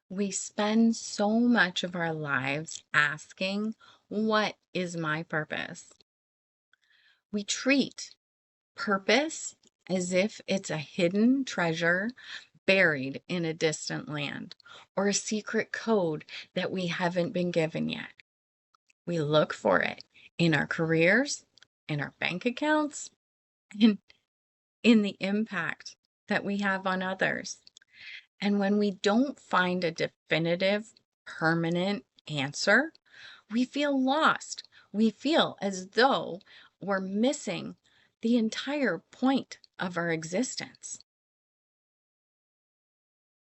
We spend so much of our lives asking, what is my purpose? We treat purpose as if it's a hidden treasure buried in a distant land or a secret code that we haven't been given yet. We look for it in our careers, in our bank accounts, and in the impact that we have on others. And when we don't find a definitive, permanent answer, we feel lost. We feel as though we're missing the entire point of our existence.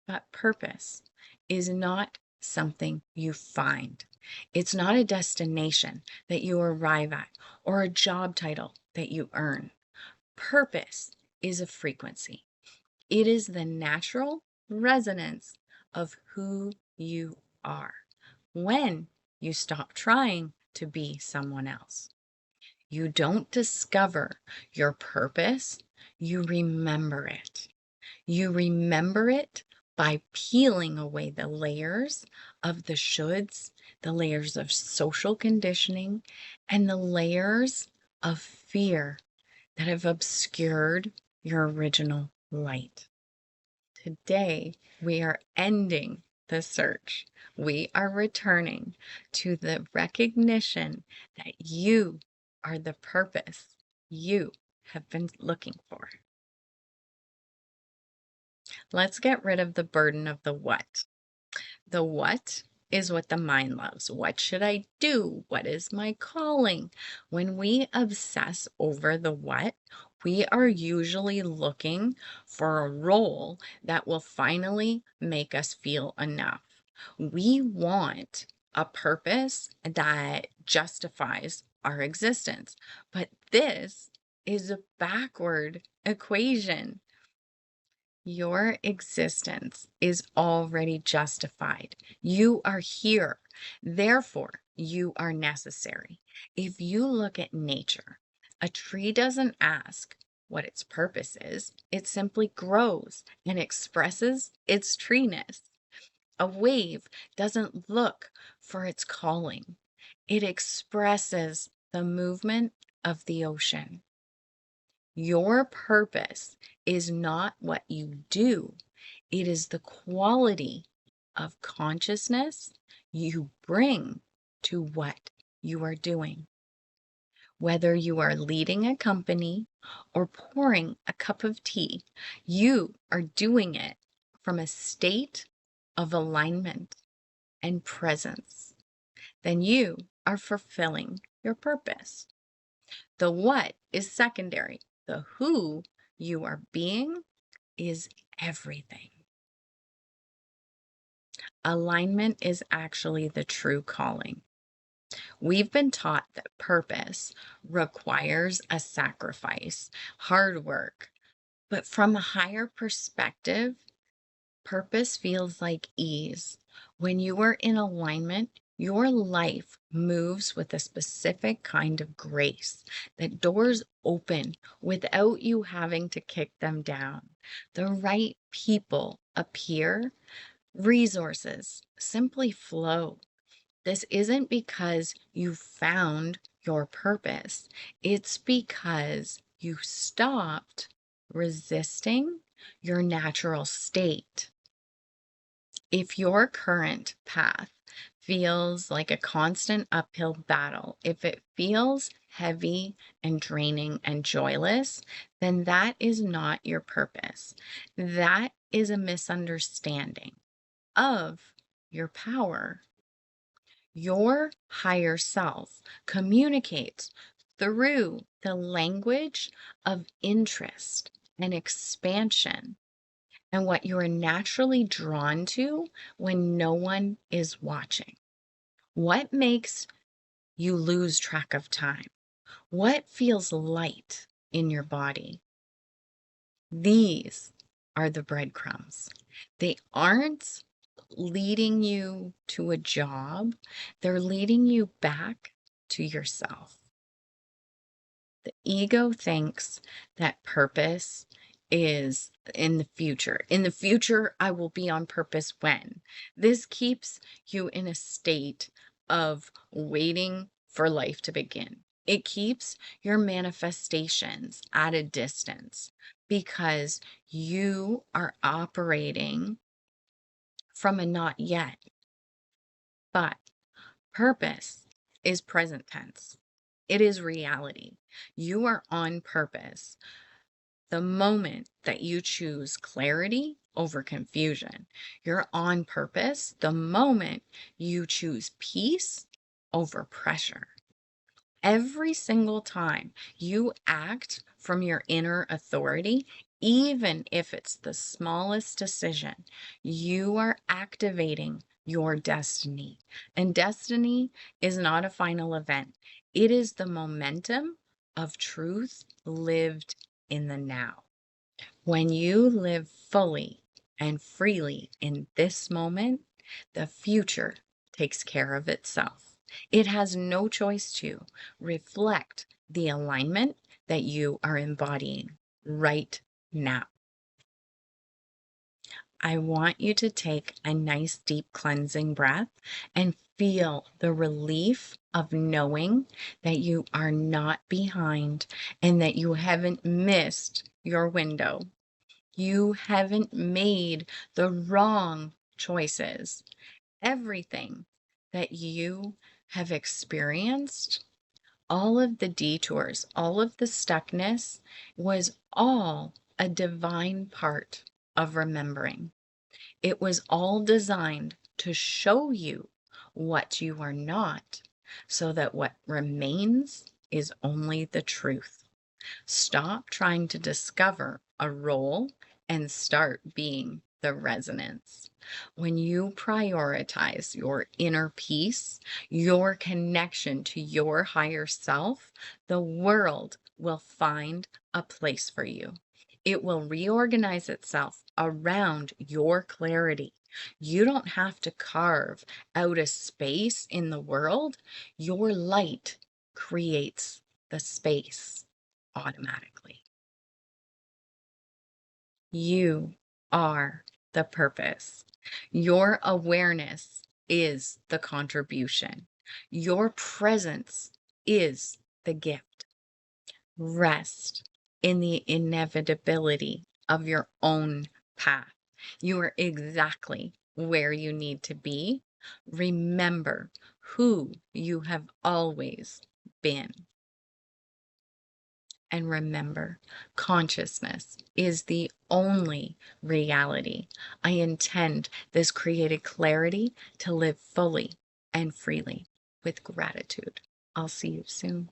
But purpose is not something you find. It's not a destination that you arrive at or a job title that you earn. Purpose is a frequency. It is the natural resonance of who you are when you stop trying to be someone else. You don't discover your purpose, you remember it. You remember it by peeling away the layers of the shoulds, the layers of social conditioning, and the layers of fear that have obscured your original light. Today, we are ending the search. We are returning to the recognition that you are the purpose you have been looking for. Let's get rid of the burden of the what. The what is what the mind loves. What should I do? What is my calling? When we obsess over the what, we are usually looking for a role that will finally make us feel enough. We want a purpose that justifies our existence, but this is a backward equation. Your existence is already justified. You are here. Therefore, you are necessary. If you look at nature, a tree doesn't ask what its purpose is. It simply grows and expresses its treeness. A wave doesn't look for its calling. It expresses the movement of the ocean. Your purpose is not what you do, it is the quality of consciousness you bring to what you are doing. Whether you are leading a company or pouring a cup of tea, you are doing it from a state of alignment and presence. Then you are fulfilling your purpose. The what is secondary. The who you are being is everything. Alignment is actually the true calling. We've been taught that purpose requires a sacrifice, hard work, but from a higher perspective, purpose feels like ease. When you are in alignment, your life moves with a specific kind of grace, that doors open without you having to kick them down. The right people appear, resources simply flow. This isn't because you found your purpose, it's because you stopped resisting your natural state. If your current path feels like a constant uphill battle, if it feels heavy and draining and joyless, then that is not your purpose. That is a misunderstanding of your power. Your higher self communicates through the language of interest and expansion, and what you are naturally drawn to when no one is watching. What makes you lose track of time? What feels light in your body? These are the breadcrumbs. They aren't leading you to a job, they're leading you back to yourself. The ego thinks that purpose is in the future. In the future, I will be on purpose when. This keeps you in a state of waiting for life to begin. It keeps your manifestations at a distance because you are operating from a not yet. But purpose is present tense. It is reality. You are on purpose. The moment that you choose clarity over confusion, you're on purpose. The moment you choose peace over pressure. Every single time you act from your inner authority, even if it's the smallest decision, you are activating your destiny. And destiny is not a final event, it is the momentum of truth lived in the now. When you live fully and freely in this moment, the future takes care of itself. It has no choice to reflect the alignment that you are embodying right now. I want you to take a nice deep cleansing breath and feel the relief of knowing that you are not behind and that you haven't missed your window. You haven't made the wrong choices. Everything that you have experienced, all of the detours, all of the stuckness was all a divine part of remembering. It was all designed to show you what you are not, so that what remains is only the truth. Stop trying to discover a role and start being the resonance. When you prioritize your inner peace, your connection to your higher self, the world will find a place for you. It will reorganize itself around your clarity. You don't have to carve out a space in the world. Your light creates the space automatically. You are the purpose. Your awareness is the contribution. Your presence is the gift. Rest in the inevitability of your own path. You are exactly where you need to be. Remember who you have always been. And remember, consciousness is the only reality. I intend this created clarity to live fully and freely with gratitude. I'll see you soon.